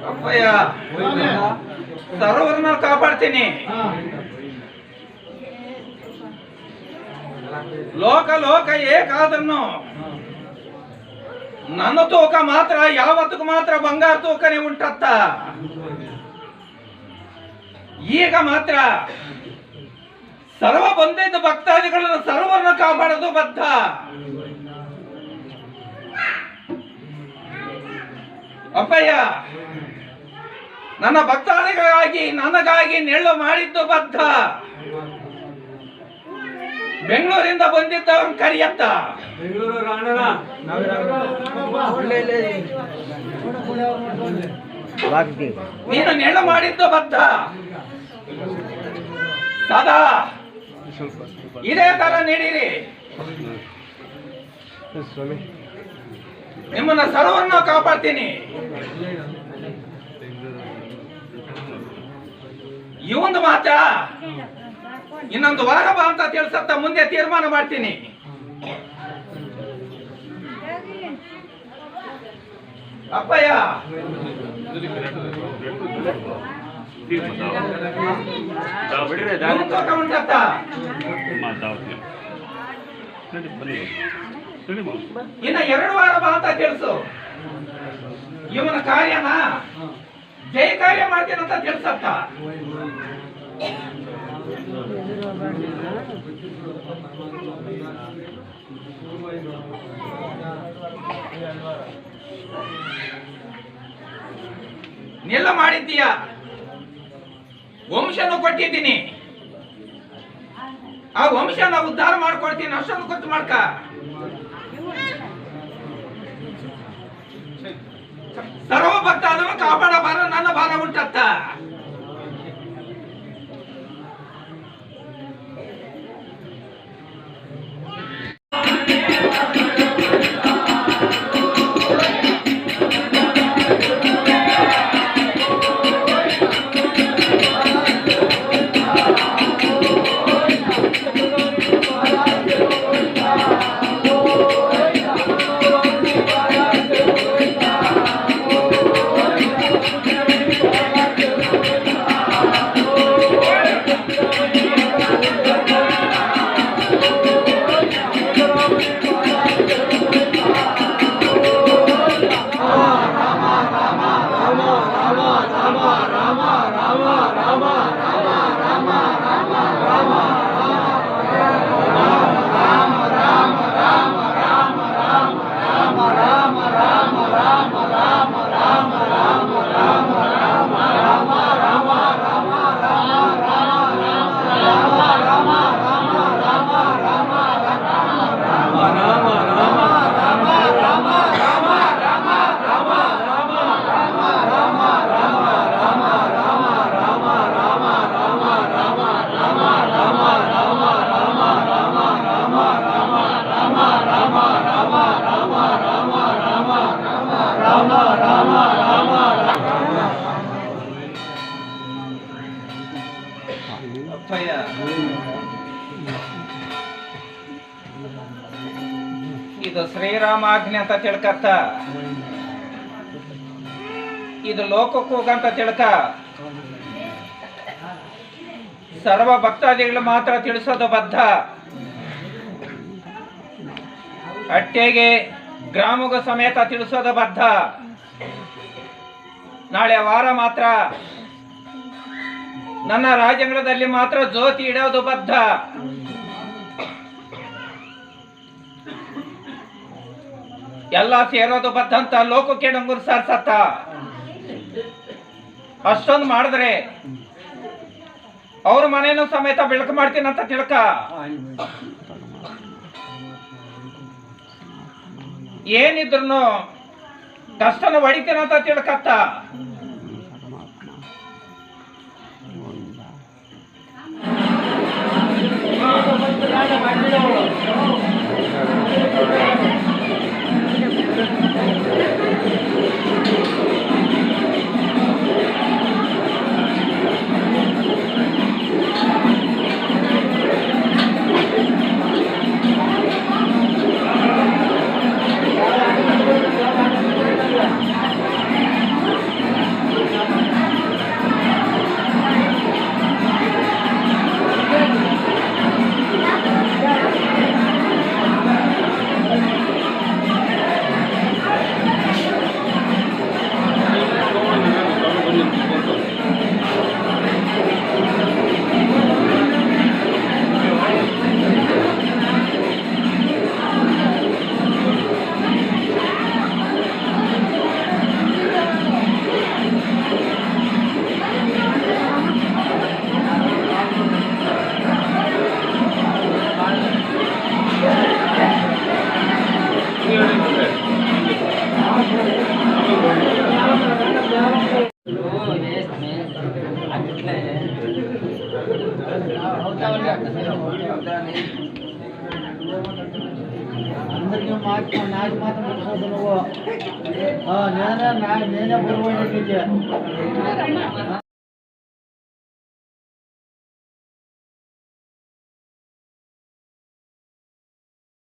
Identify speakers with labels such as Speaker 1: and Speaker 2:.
Speaker 1: ಅಪ್ಪಯ್ಯ ಸರೋವರನ ಕಾಪಾಡ್ತೀನಿ. ಲೋಕ ಲೋಕ ಏಕಾದನ್ನು ನನ್ನ ತೂಕ ಮಾತ್ರ ಯಾವತ್ತಿಗೂ ಮಾತ್ರ ಬಂಗಾರ ತೂಕನೇ ಉಂಟತ್ತ. ಈಗ ಮಾತ್ರ ಸರ್ವ ಬಂದಿದ್ದ ಭಕ್ತಾದಿಗಳನ್ನು ಸರ್ವರನ್ನು ಕಾಪಾಡೋದು ಬದ್ಧ. ಅಪ್ಪಯ್ಯ ನನ್ನ ಭಕ್ತಾದಿಗಳಿಗಾಗಿ ನನಗಾಗಿ ನೆರಳು ಮಾಡಿದ್ದು ಬದ್ಧ. ಬೆಂಗಳೂರಿಂದ ಬಂದಿದ್ದವನ್ ಕರಿಯತ್ತ. ನೀನು ನೆರಳು ಮಾಡಿದ್ದು ಬದ್ಧ. ಸದಾ ಇದೇ ತರ ನೀಡಿರಿ. ನಿಮ್ಮನ್ನ ಸರ್ವನ್ನ ಕಾಪಾಡ್ತೀನಿ. ಇವೊಂದು ಮಾತ ಇನ್ನೊಂದು ವಾರ ಬಾ ಅಂತ ತಿಳ್ಸತ್ತ ಮುಂದೆ ತೀರ್ಮಾನ ಮಾಡ್ತೀನಿ. ಅಪ್ಪಯ್ಯ ಉಂಟತ್ತ. ಇನ್ನ 2 ವಾರ ಬಾ ಅಂತ ತಿಳಿಸು. ಇವನ ಕಾರ್ಯನ ಜಯ ಕಾರ್ಯ ಮಾಡ್ತೀನಂತ ತಿಳಿಸತ್ತ. ನೆಲ್ಲ ಮಾಡಿದ್ದೀಯ, ವಂಶನೂ ಕೊಟ್ಟಿದ್ದೀನಿ. ಆ ವಂಶನ ಉದ್ಧಾರ ಮಾಡ್ಕೊಡ್ತೀನಿ. ಅಷ್ಟೊಂದು ಗೊತ್ತು ಮಾಡ್ಕ. ಸರ್ವ ಭಕ್ತ ಅದನ್ನು ಕಾಪಾಡ ಭಾರ ನನ್ನ ಭಾರ ಉಂಟತ್ತ. ಅಪ್ಪಯ್ಯ, ಇದು ಶ್ರೀರಾಮಾಜ್ಞೆ ಅಂತ ತಿಳ್ಕತ್ತ, ಇದು ಲೋಕಕ್ಕೆ ಹೋಗಂತ ತಿಳ್ಕ. ಸರ್ವ ಭಕ್ತಾದಿಗಳು ಮಾತ್ರ ತಿಳಿಸೋದು ಬದ್ಧ. ಅಟ್ಟೆಗೆ ಗ್ರಾಮಗ ಸಮೇತ ತಿಳಿಸೋದು ಬದ್ಧ. ನಾಳೆ ವಾರ ಮಾತ್ರ ನನ್ನ ರಾಜಂಗಣದಲ್ಲಿ ಮಾತ್ರ ಜ್ಯೋತಿ ಇಡೋದು ಬದ್ಧ. ಎಲ್ಲ ಸೇರೋದು ಬದ್ಧ ಅಂತ ಲೋಕಕ್ಕೆ ಡಂಗೂರು ಸಾರ್ಸತ್ತ. ಅಷ್ಟೊಂದು ಮಾಡಿದ್ರೆ ಅವ್ರ ಮನೇನು ಸಮೇತ ಬೆಳಕು ಮಾಡ್ತೀನಂತ ತಿಳ್ಕ. ಏನಿದ್ರು ಕಷ್ಟನ ಹೊಡಿತೀನಂತ ತಿಳ್ಕತ್ತ.
Speaker 2: అందరికీ నాకు మాత్రం నువ్వు నేనే బరువు